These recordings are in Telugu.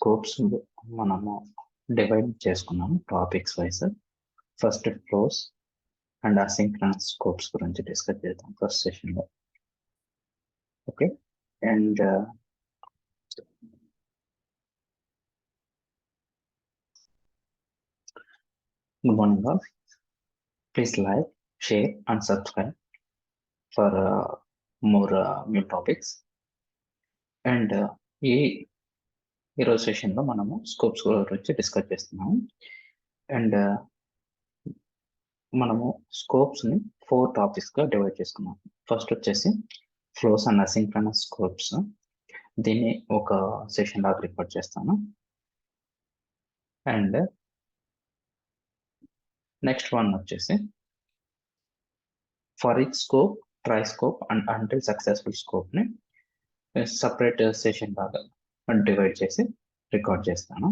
స్కోప్స్ మనము డివైడ్ చేసుకున్నాము topics wise. First flows and asynchronous scopes గురించి డిస్కస్ చేద్దాం ఫస్ట్ సెషన్లో. Okay, and good morning all. Please like, share and subscribe for more new topics. And ఈరోజు సెషన్లో మనము స్కోప్స్ గురించి డిస్కస్ చేస్తున్నాము. అండ్ మనము స్కోప్స్ని 4 టాపిక్స్గా డివైడ్ చేసుకున్నాం. ఫస్ట్ వచ్చేసి ఫ్లోస్ అండ్ అసింక్రనస్ స్కోప్స్. దీన్ని ఒక సెషన్ లాగా రికార్డ్ చేస్తాను. అండ్ నెక్స్ట్ వన్ వచ్చేసి for each scope, try scope and until successful స్కోప్ని సపరేట్ సెషన్ లాగా డివైడ్ చేసి రికార్డ్ చేస్తాను.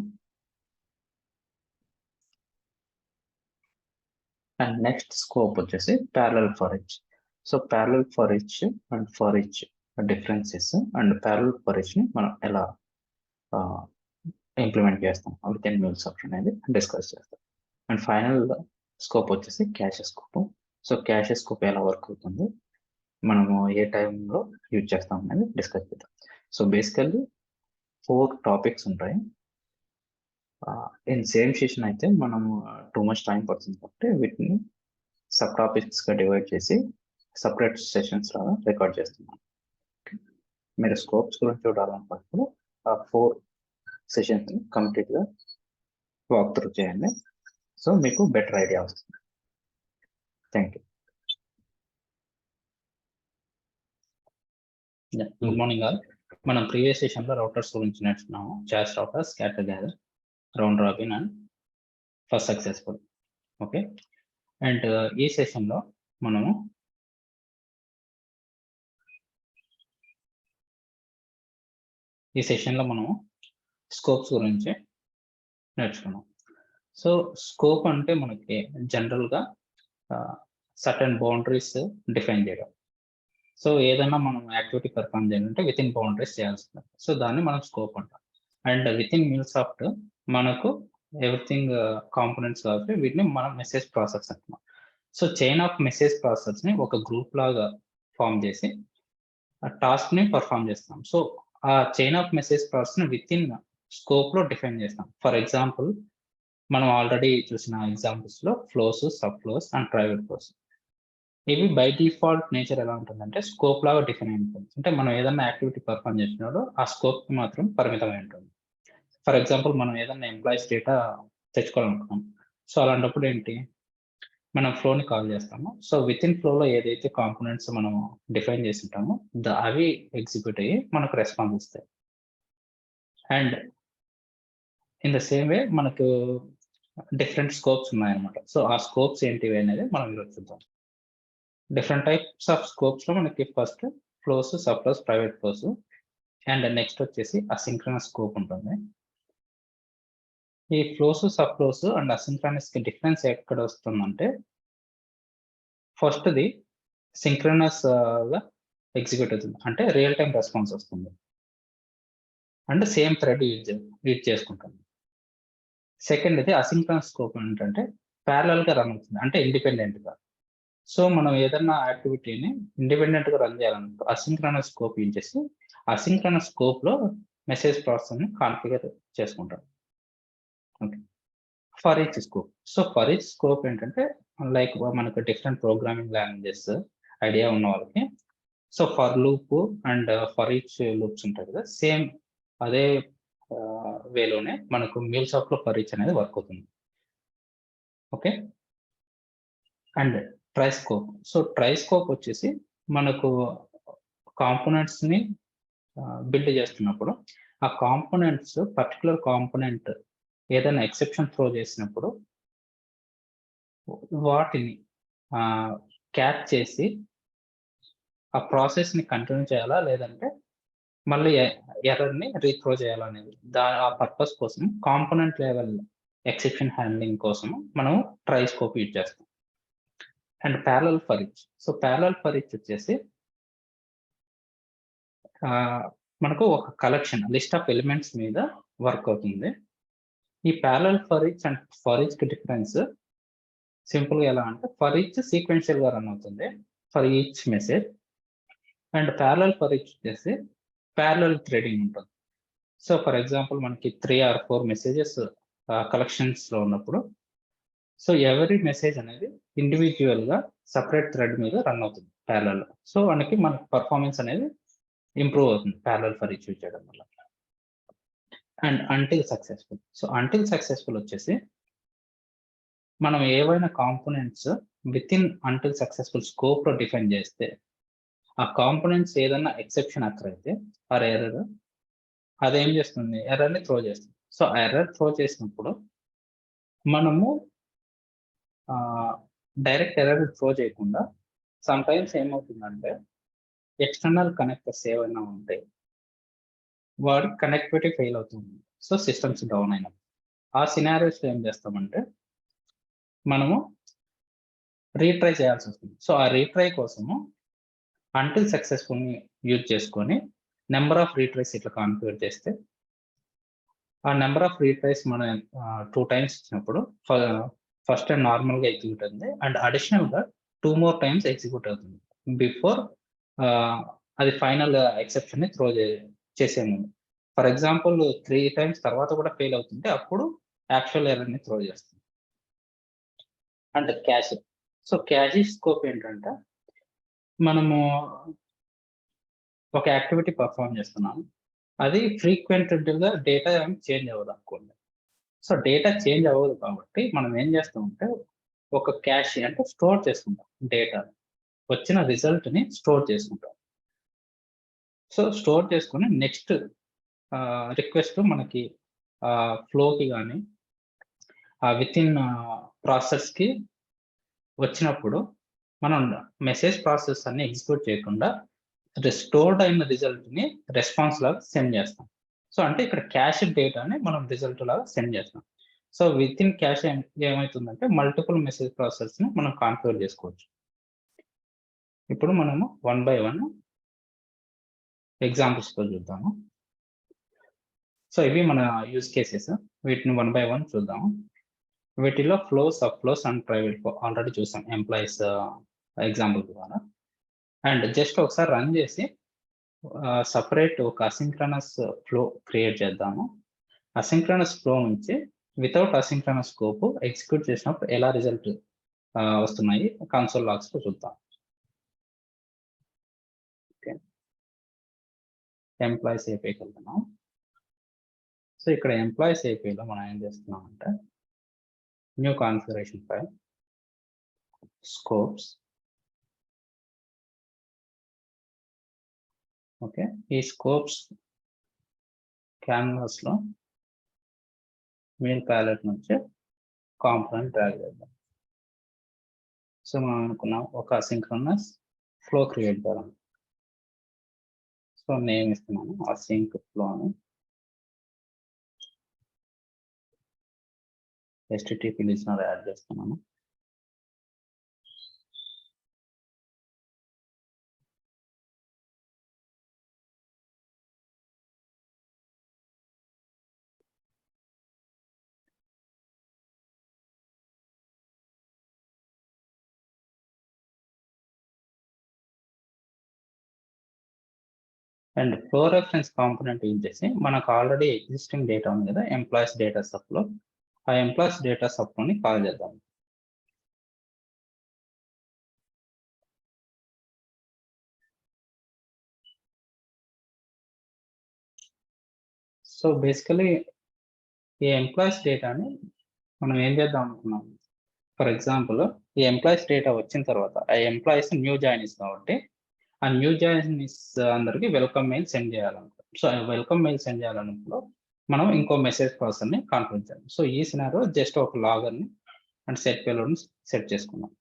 అండ్ నెక్స్ట్ స్కోప్ వచ్చేసి parallel for each. So parallel for each and for each differences and parallel for ఈచ్ని మనం ఎలా ఇంప్లిమెంట్ చేస్తాం విత్ ఇన్ Mulesoft అనేది డిస్కస్ చేస్తాం. అండ్ ఫైనల్ స్కోప్ వచ్చేసి cash scope. So cash scope ఎలా వర్క్ అవుతుంది, మనము ఏ టైంలో యూజ్ చేస్తాం అనేది డిస్కస్ చేద్దాం. సో బేసికల్లీ 4 టాపిక్స్ ఉంటాయి. ఇన్ సేమ్ సెషన్ అయితే మనము టూ మచ్ టైం పడుతుంది కాబట్టి వీటిని సబ్ టాపిక్స్గా డివైడ్ చేసి సపరేట్ సెషన్స్ లాగా రికార్డ్ చేస్తున్నాం. మీరు స్కోప్స్ గురించి చూడాలనుకున్నప్పుడు ఆ 4 సెషన్స్ని కంప్లీట్గా వాక్ త్రూ చేయండి. సో మీకు బెటర్ ఐడియా వస్తుంది. Thank you. Good morning all. మనం ప్రీవియస్ సెషన్లో రౌటర్స్ గురించి నేర్చుకున్నాము. Chaas router, scatter gather, round robin and first successful. Okay, and ఈ సెషన్లో మనము స్కోప్స్ గురించి నేర్చుకున్నాం. సో స్కోప్ అంటే మనకి జనరల్గా సర్టన్ బౌండరీస్ డిఫైన్ చేయడం. సో ఏదైనా మనం యాక్టివిటీ పర్ఫామ్ చేయాలంటే విత్ ఇన్ బౌండరీస్ చేయాల్సింది. సో దాన్ని మనం స్కోప్ అంటాం. అండ్ విత్ ఇన్ Mulesoft మనకు ఎవ్రీథింగ్ కాంపోనెంట్స్ కాబట్టి వీటిని మనం మెసేజ్ ప్రాసెస్ అంటున్నాం. సో చైన్ ఆఫ్ మెసేజ్ ప్రాసెస్ని ఒక గ్రూప్ లాగా ఫామ్ చేసి ఆ టాస్క్ని పర్ఫామ్ చేస్తాం. సో ఆ చైన్ ఆఫ్ మెసేజ్ ప్రాసెస్ని విత్ ఇన్ స్కోప్లో డిఫైన్ చేస్తాం. ఫర్ ఎగ్జాంపుల్ మనం ఆల్రెడీ చూసిన ఎగ్జాంపుల్స్లో flows, sub flows and private flows. ఇవి బై డిఫాల్ట్ నేచర్ ఎలా ఉంటుందంటే స్కోప్ లాగా డిఫైన్ అయి ఉంటుంది. అంటే మనం ఏదైనా యాక్టివిటీ పర్ఫామ్ చేసినప్పుడు ఆ స్కోప్కి మాత్రం పరిమితమై ఉంటుంది. ఫర్ ఎగ్జాంపుల్ మనం ఏదైనా ఎంప్లాయీస్ డేటా తెచ్చుకోవాలనుకున్నాం. సో అలాంటప్పుడు ఏంటి, మనం ఫ్లోని కాల్ చేస్తాము. సో విత్ ఇన్ ఫ్లోలో ఏదైతే కాంపోనెంట్స్ మనం డిఫైన్ చేసి ఉంటామో అవి ఎగ్జిక్యూట్ అయ్యి మనకు రెస్పాన్స్ ఇస్తాయి. And in the same way మనకు డిఫరెంట్ స్కోప్స్ ఉన్నాయన్నమాట. సో ఆ స్కోప్స్ ఏంటివి అనేది మనం ఈరోజు చూద్దాం. డిఫరెంట్ టైప్స్ ఆఫ్ స్కోప్స్లో మనకి first flows, sub flows, private flows and next వచ్చేసి అసింక్రనస్ స్కోప్ ఉంటుంది. ఈ ఫ్లోస్, సబ్ ఫ్లోస్ అండ్ అసింక్రనస్కి డిఫరెన్స్ ఎక్కడ వస్తుందంటే ఫస్ట్ది సింక్రనస్గా ఎగ్జిక్యూట్ అవుతుంది, అంటే రియల్ టైం రెస్పాన్స్ వస్తుంది అండ్ సేమ్ థ్రెడ్ యూజ్ చేసుకుంటుంది. సెకండ్ ఇది అసింక్రనస్ స్కోప్ ఏంటంటే ప్యారలల్గా రన్ అవుతుంది, అంటే ఇండిపెండెంట్గా. సో మనం ఏదన్నా యాక్టివిటీని ఇండిపెండెంట్గా రన్ చేయాలనుకో అసింక్రనస్ స్కోప్ యూజ్ చేసి అసింక్రనస్ స్కోప్లో మెసేజ్ ప్రాసెస్ని కాన్ఫిగర్ చేసుకుంటాం. Okay, for each scope. So for each scope ఏంటంటే లైక్ మనకు డిఫరెంట్ ప్రోగ్రామింగ్ లాంగ్వేజెస్ ఐడియా ఉన్న వాళ్ళకి so for loop and for each loops ఉంటాయి కదా, సేమ్ అదే వేలోనే మనకు Mulesoftలో ఫర్ ఈచ్ అనేది వర్క్ అవుతుంది. Okay, and try scope. So try scope వచ్చేసి మనకు కాంపోనెంట్స్ని బిల్డ్ చేస్తున్నప్పుడు ఆ కాంపోనెంట్స్ పర్టికులర్ కాంపోనెంట్ ఏదైనా ఎక్సెప్షన్ త్రో చేసినప్పుడు వాటిని క్యాచ్ చేసి ఆ ప్రాసెస్ని కంటిన్యూ చేయాలా లేదంటే మళ్ళీ ఎర్రర్ని రీత్రో చేయాలా అనేది ఆ పర్పస్ కోసం కాంపోనెంట్ లెవెల్ ఎక్సెప్షన్ హ్యాండ్లింగ్ కోసం మనం ట్రై స్కోప్ యూజ్ చేస్తాం. And parallel for each. So parallel for each వచ్చేసి మనకు ఒక కలెక్షన్ లిస్ట్ ఆఫ్ ఎలిమెంట్స్ మీద వర్క్ అవుతుంది. ఈ parallel for each and for each కి డిఫరెన్స్ సింపుల్ గా ఎలా అంటే ఫర్ ఈచ్ సీక్వెన్షియల్ గా రన్ అవుతుంది for each message, and parallel for each వచ్చేసి ప్యారలల్ థ్రెడింగ్ ఉంటుంది. సో ఫర్ ఎగ్జాంపుల్ మనకి 3 or 4 మెసేజెస్ కలెక్షన్స్ లో ఉన్నప్పుడు సో ఎవరీ మెసేజ్ అనేది ఇండివిజువల్ గా సపరేట్ థ్రెడ్ మీద రన్ అవుతుంది ప్యారలల్. సో మనకి పర్ఫార్మెన్స్ అనేది ఇంప్రూవ్ అవుతుంది ప్యారలల్ ఫర్ ఈచ్ యూజ్ చేయడం వల్ల. And until successful. So until successful వచ్చేసి మనం ఏవైనా components with in until successful scope లో డిఫైన్ చేస్తే ఆ కాంపోనెంట్స్ ఏదన్నా ఎక్సెప్షన్ అక్కరైతే ఆర్ ఎర్రర్ అదేం చేస్తుంది, ఎర్రర్ ని త్రో చేస్తుంది. సో ఆ ఎర్రర్ త్రో చేసినప్పుడు మనము డైరెక్ట్ ఎర్రర్ త్రో చేయకుండా సమ్ టైమ్స్ ఏమవుతుందంటే ఎక్స్టర్నల్ కనెక్టర్స్ ఏమైనా ఉంటే వాడి కనెక్టివిటీ ఫెయిల్ అవుతుంది. సో సిస్టమ్స్ డౌన్ అయినప్పుడు ఆ సినారియోస్ ఏం చేస్తామంటే మనము రీట్రై చేయాల్సి వస్తుంది. సో ఆ రీట్రై కోసము అంటిల్ సక్సెస్ఫుల్ ని యూజ్ చేసుకొని నెంబర్ ఆఫ్ రీట్రైస్ ఇట్లా కాన్ఫిగర్ చేస్తే ఆ నెంబర్ ఆఫ్ రీట్రైస్ మనం 2 times ఇచ్చినప్పుడు ఫస్ట్ టైం నార్మల్ గా ఎగ్జిక్యూట్ అవుతుంది అండ్ అడిషనల్ గా 2 more times ఎగ్జిక్యూట్ అవుతుంది బిఫోర్ అది ఫైనల్ ఎక్సెప్షన్ ని త్రో చేసే ముందు. ఫర్ ఎగ్జాంపుల్ 3 times తర్వాత కూడా ఫెయిల్ అవుతుంటే అప్పుడు యాక్చువల్ ఎర్రర్ ని త్రో చేస్తుంది. And cash. So cash scope ఏంటంటే మనము ఒక యాక్టివిటీ పర్ఫామ్ చేస్తున్నాము, అది ఫ్రీక్వెంట్ గా డేటా చేంజ్ అవ్వదు అనుకోండి. సో డేటా చేంజ్ అవ్వదు కాబట్టి మనం ఏం చేస్తామంటే ఒక క్యాష్ అంటే స్టోర్ చేసుకుంటాం, డేటా వచ్చిన రిజల్ట్ ని స్టోర్ చేసుకుంటాం. సో స్టోర్ చేసుకుని నెక్స్ట్ రిక్వెస్ట్ మనకి ఫ్లోకి కానీ విత్ ఇన్ ప్రాసెస్ కి వచ్చినప్పుడు మనం మెసేజ్ ప్రాసెస్ అన్ని ఎగ్జిక్యూట్ చేయకుండా స్టోర్డ్ అయిన రిజల్ట్ ని రెస్పాన్స్ లాగా సెండ్ చేస్తాం. సో అంటే ఇక్కడ క్యాష్ డేటాని మనం రిజల్ట్ లాగా సెండ్ చేస్తాం. సో విత్ ఇన్ క్యాష్ ఏమవుతుందంటే మల్టిపుల్ మెసేజ్ ప్రాసెస్ ని మనం కాన్ఫిగర్ చేసుకోవచ్చు. ఇప్పుడు మనము 1 by 1 ఎగ్జాంపుల్స్ తో చూద్దాము. సో ఇవి మన యూజ్ కేసెస్, వీటిని 1 by 1 చూద్దాము. వీటిలో flow, sub flows and private flow already చూసాం ఎంప్లాయీస్ ఎగ్జాంపుల్ ద్వారా. అండ్ జస్ట్ ఒకసారి రన్ చేసి సపరేట్ ఒక అసింక్రనస్ ఫ్లో క్రియేట్ చేద్దాము. అసింక్రనస్ ఫ్లో నుంచి వితౌట్ అసింక్రనస్ స్కోప్ ఎగ్జిక్యూట్ చేసినప్పుడు ఎలా రిజల్ట్ వస్తున్నాయి కన్సోల్ లాగ్స్ లో చూద్దాం. ఓకే, ఎంప్లాయీస్ ఏపీకి వెళ్తున్నాం. సో ఇక్కడ ఎంప్లాయీస్ ఏపీలో మనం ఏం చేస్తున్నాం అంటే new configuration file, scopes. Okay, ఈ స్కోప్స్ క్యాన్వాస్ లో మెయిన్ ప్యాలెట్ నుంచి కాంపోనెంట్ డ్రాగ్ చేద్దాం. సో మనం అనుకున్నాం ఒక అసింక్రోనస్ ఫ్లో క్రియేట్ చేద్దాం. సో నేమ్ ఇస్తున్నాను అసింక్ ఫ్లో అని, HTTP లిజనర్ యాడ్ చేస్తున్నాను. And flow reference component use చేసి మనకు ఆల్రెడీ ఎగ్జిస్టింగ్ డేటా ఉంది కదా ఎంప్లాయీస్ డేటా సబ్ లో, ఆ ఎంప్లాయీస్ డేటా సబ్ ని కాల్ చేద్దాం. సో బేసికలీ ఈ ఎంప్లాయీస్ డేటాని మనం ఏం చేద్దాం అనుకున్నాం, ఫర్ ఎగ్జాంపుల్ ఈ ఎంప్లాయీస్ డేటా వచ్చిన తర్వాత ఆ ఎంప్లాయీస్ న్యూ జాయినీస్ కాబట్టి ఆ న్యూ జాయినీస్ అందరికి వెల్కమ్ మెయిల్ సెండ్ చేయాలనుకో. సో వెల్కమ్ మెయిల్ సెండ్ చేయాలన్నప్పుడు మనం ఇంకో మెసేజ్ ప్రాసెస్ ని కాన్ఫిగర్ చేయాలి. సో ఈ సినారో జస్ట్ ఒక లాగర్ ని అండ్ సెట్ పేలోడ్ ని సెట్ చేసుకున్నాం.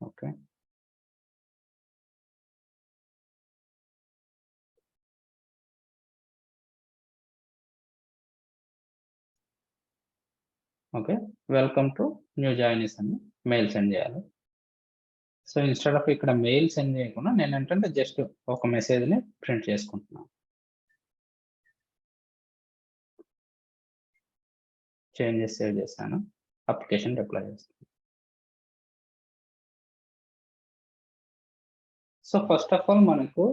Okay, okay, welcome to new joinees అని మెయిల్ సెండ్ చేయాలి. సో ఇన్స్టెడ్ ఆఫ్ ఇక్కడ మెయిల్ సెండ్ చేయకుండా నేను ఏంటంటే జస్ట్ ఒక మెసేజ్ని ప్రింట్ చేసుకుంటున్నాను. చేంజెస్ సేవ్ చేశాను, అప్లికేషన్ డిప్లాయ్ చేస్తాను. సో ఫస్ట్ ఆఫ్ ఆల్ మనకు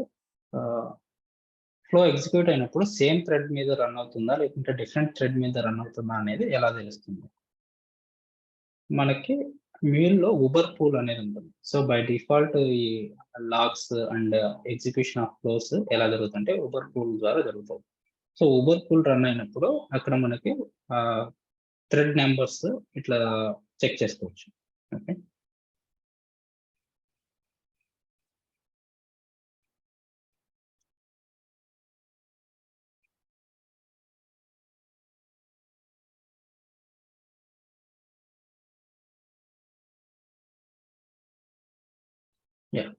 ఫ్లో ఎగ్జిక్యూట్ అయినప్పుడు సేమ్ థ్రెడ్ మీద రన్ అవుతుందా లేకుంటే డిఫరెంట్ థ్రెడ్ మీద రన్ అవుతుందా అనేది ఎలా తెలుస్తుంది? మనకి మ్యూల్లో ఉబర్ పూల్ అనేది ఉంటుంది. సో బై డిఫాల్ట్ ఈ logs and execution of flows ఎలా జరుగుతుంటే ఉబర్ పూల్ ద్వారా జరుగుతుంది. సో ఉబర్ పూల్ రన్ అయినప్పుడు అక్కడ మనకి థ్రెడ్ నెంబర్స్ ఇట్లా చెక్ చేసుకోవచ్చు. ఓకే,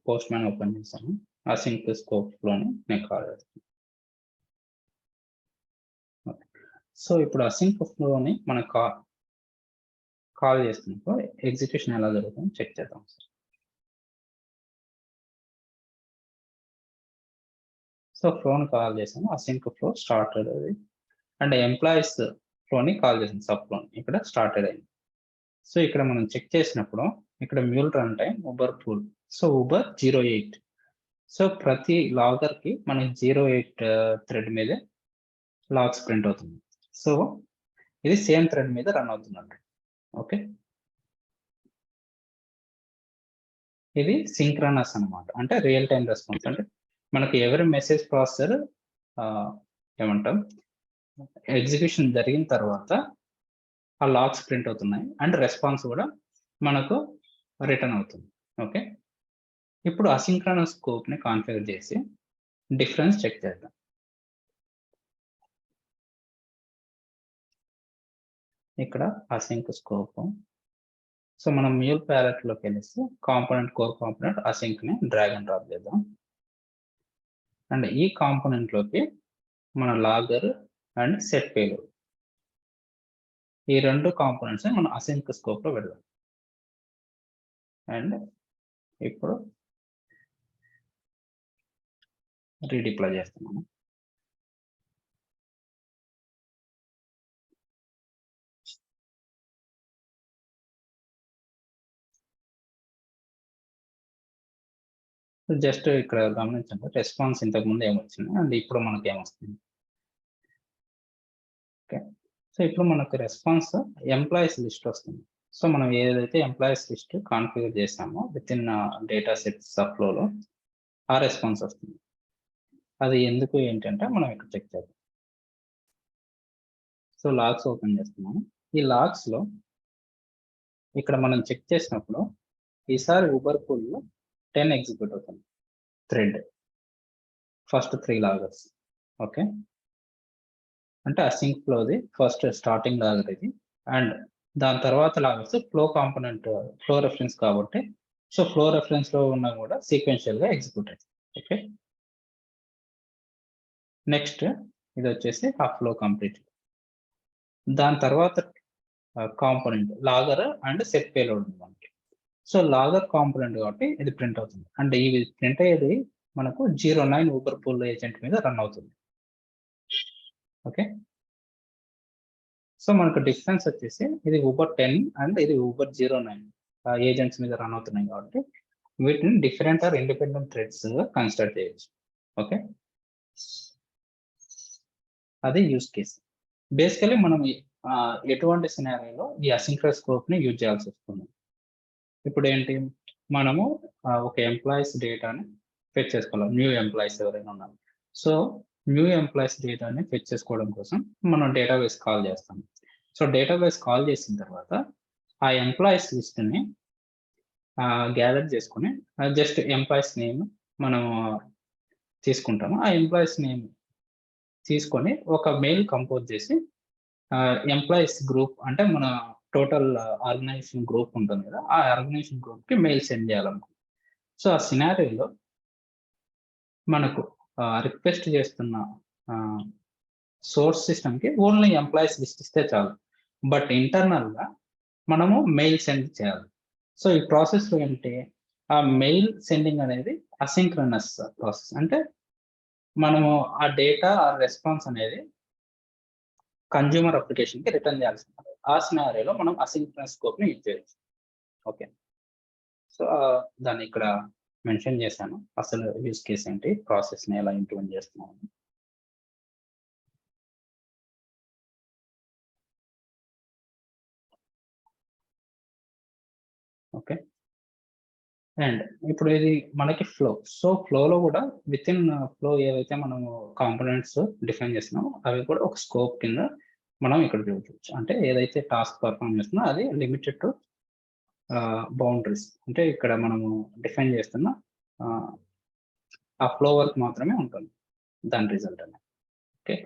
పోస్ట్ మ్యాన్ ఓపెన్ చేశాను. అసింక్ స్కోప్స్ లోని నేను కాల్ చేస్తాను. సో ఇప్పుడు అసింక్ ఫ్లోని మనం కాల్ చేస్తున్నప్పుడు ఎగ్జిక్యూషన్ ఎలా జరుగుతుందో చెక్ చేద్దాం. సో ఫ్లోని కాల్ చేసాము, అసింక్ ఫ్లో స్టార్టెడ్ అది, అండ్ ఎంప్లాయీస్ ఫ్లోని కాల్ చేసాను, సబ్ ఫ్లోని ఇక్కడ స్టార్టెడ్ అయింది. సో ఇక్కడ మనం చెక్ చేసినప్పుడు ఇక్కడ mule run time Uber pool, so Uber 08. So ప్రతి లాగర్ కి మనకి 08 థ్రెడ్ మీద లాగ్స్ ప్రింట్ అవుతుంది. సో ఇది సేమ్ థ్రెడ్ మీద రన్ అవుతున్నట్టు. ఓకే, ఇది సింక్రనస్ అన్నమాట, అంటే రియల్ టైం రెస్పాన్స్. అంటే మనకి ఎవరి మెసేజ్ ప్రాసెసర్ ఏమంటాం ఎగ్జిక్యూషన్ జరిగిన తర్వాత ఆ లాగ్స్ ప్రింట్ అవుతున్నాయి అండ్ రెస్పాన్స్ కూడా మనకు రిటర్న్ అవుతుంది. ఓకే, ఇప్పుడు అసింక్రనస్ స్కోప్ ని కాన్ఫిగర్ చేసి డిఫరెన్స్ చెక్ చేద్దాం. ఇక్కడ అసింక్ స్కోప్, సో మనం మ్యూల్ ప్యాలెట్ లోకి వెళ్ళేసి కాంపోనెంట్ కోర్ కాంపోనెంట్ అసింక్ ని డ్రాగ్ అండ్ డ్రాప్ చేద్దాం. అండ్ ఈ కాంపోనెంట్ లోకి మన లాగర్ అండ్ సెట్ పేలోడ్, ఈ రెండు కాంపోనెంట్స్ మనం అసింక్ స్కోప్ లో పెడదాం. అండ్ ఇప్పుడు రీడిప్లాయ్ చేస్తున్నాను. జస్ట్ ఇక్కడ గమనించండి, రెస్పాన్స్ ఇంతకు ముందు ఏమొచ్చింది అండ్ ఇప్పుడు మనకి ఏమొస్తుంది. ఓకే, సో ఇప్పుడు మనకు రెస్పాన్స్ ఎంప్లాయీస్ లిస్ట్ వస్తుంది. సో మనం ఏదైతే ఎంప్లాయీస్ లిస్ట్ కాన్ఫిగర్ చేసామో విత్ ఇన్ డేటా సెట్స్ ఫ్లోలో ఆ రెస్పాన్స్ వస్తుంది. అది ఎందుకు ఏంటంటే మనం ఇక్కడ చెక్ చేద్దాం. సో లాగ్స్ ఓపెన్ చేస్తున్నాము. ఈ లాగ్స్ లో ఇక్కడ మనం చెక్ చేసినప్పుడు ఈసారి ఉబర్ పూల్ లో 10 ఎగ్జిక్యూట్ అవుతుంది థ్రెడ్, ఫస్ట్ 3 లాగర్స్. ఓకే, అంటే అసింక్ ఫ్లోది ఫస్ట్ స్టార్టింగ్ లాగర్ ఇది, అండ్ దాని తర్వాత loggers flow component flow reference కాబట్టి సో ఫ్లో రెఫరెన్స్ లో ఉన్నా కూడా సీక్వెన్షియల్ గా ఎగ్జిక్యూట్ అవుతుంది. ఓకే, నెక్స్ట్ ఇది వచ్చేసి ఆ ఫ్లో కంప్లీట్. దాని తర్వాత component logger and set payload ఉంది మనకి. సో లాగర్ కాంపోనెంట్ కాబట్టి ఇది ప్రింట్ అవుతుంది, అంటే ఇది ప్రింట్ అయ్యేది మనకు 09 ఊబర్ పూల్ ఏజెంట్ మీద రన్ అవుతుంది. ఓకే, సో మనకు డిఫరెన్స్ వచ్చేసి ఇది ఊబర్ 10 అండ్ ఇది ఊబర్ 09 ఏజెంట్స్ మీద రన్ అవుతున్నాయి కాబట్టి వీటిని different or independent threads consider చేయొచ్చు. ఓకే, అది యూస్ కేస్. బేసికలీ మనం ఎటువంటి సినారియోలో ఈ అసింక్రనస్ స్కోప్ ని యూజ్ చేయాల్సి వస్తుంది. ఇప్పుడు ఏంటి, మనము ఒక ఎంప్లాయీస్ డేటాని ఫెచ్ చేసుకోవాలి, న్యూ ఎంప్లాయీస్ ఎవరైనా ఉన్నారు. సో న్యూ ఎంప్లాయీస్ డేటాని ఫెచ్ చేసుకోవడం కోసం మనం డేటాబేస్ కాల్ చేస్తాం. సో డేటాబేస్ కాల్ చేసిన తర్వాత ఆ ఎంప్లాయీస్ లిస్ట్ని గ్యాదర్ చేసుకుని జస్ట్ ఎంప్లాయీస్ నేమ్ మనం తీసుకుంటాము. ఆ ఎంప్లాయీస్ నేమ్ తీసుకొని ఒక మెయిల్ కంపోజ్ చేసి ఎంప్లాయీస్ గ్రూప్, అంటే మన టోటల్ ఆర్గనైజేషన్ గ్రూప్ ఉంటుంది కదా, ఆ ఆర్గనైజేషన్ గ్రూప్ కి మెయిల్ సెండ్ చేయాలనుకో. సో ఆ సినారియోలో మనకు రిక్వెస్ట్ చేస్తున్న సోర్స్ సిస్టమ్ కి ఓన్లీ ఎంప్లాయీస్ లిస్ట్ ఇస్తే చాలు, బట్ ఇంటర్నల్ గా మనము మెయిల్ సెండ్ చేయాలి. సో ఈ ప్రాసెస్ లో ఏంటి, ఆ మెయిల్ సెండింగ్ అనేది అసింక్రనస్ ప్రాసెస్. అంటే మనము ఆ డేటా ఆ రెస్పాన్స్ అనేది కన్జ్యూమర్ అప్లికేషన్కి రిటర్న్ చేయాల్సి ఉంటుంది. ఆ సినారియోలో మనం అసింక్రనస్ స్కోప్ ని యూజ్ చేయొచ్చు. ఓకే, సో దాన్ని ఇక్కడ మెన్షన్ చేశాను. అసలు యూజ్ కేస్ ఏంటి, ప్రాసెస్ ని ఎలా ఇంప్లిమెంట్ చేస్తున్నాము. ఓకే, అండ్ ఇప్పుడు ఇది మనకి ఫ్లో. సో ఫ్లోలో కూడా విత్ ఇన్ ఫ్లో ఏవైతే మనము కాంపోనెంట్స్ డిఫైన్ చేస్తున్నామో అవి కూడా ఒక స్కోప్ కింద మనం ఇక్కడ చూడవచ్చు. అంటే ఏదైతే టాస్క్ పర్ఫామ్ చేస్తున్నా అది లిమిటెడ్ టు బౌండరీస్. అంటే ఇక్కడ మనము డిఫైన్ చేస్తున్న ఆ ఫ్లో వర్క్ మాత్రమే ఉంటుంది దాని రిజల్ట్ అనేది. ఓకే,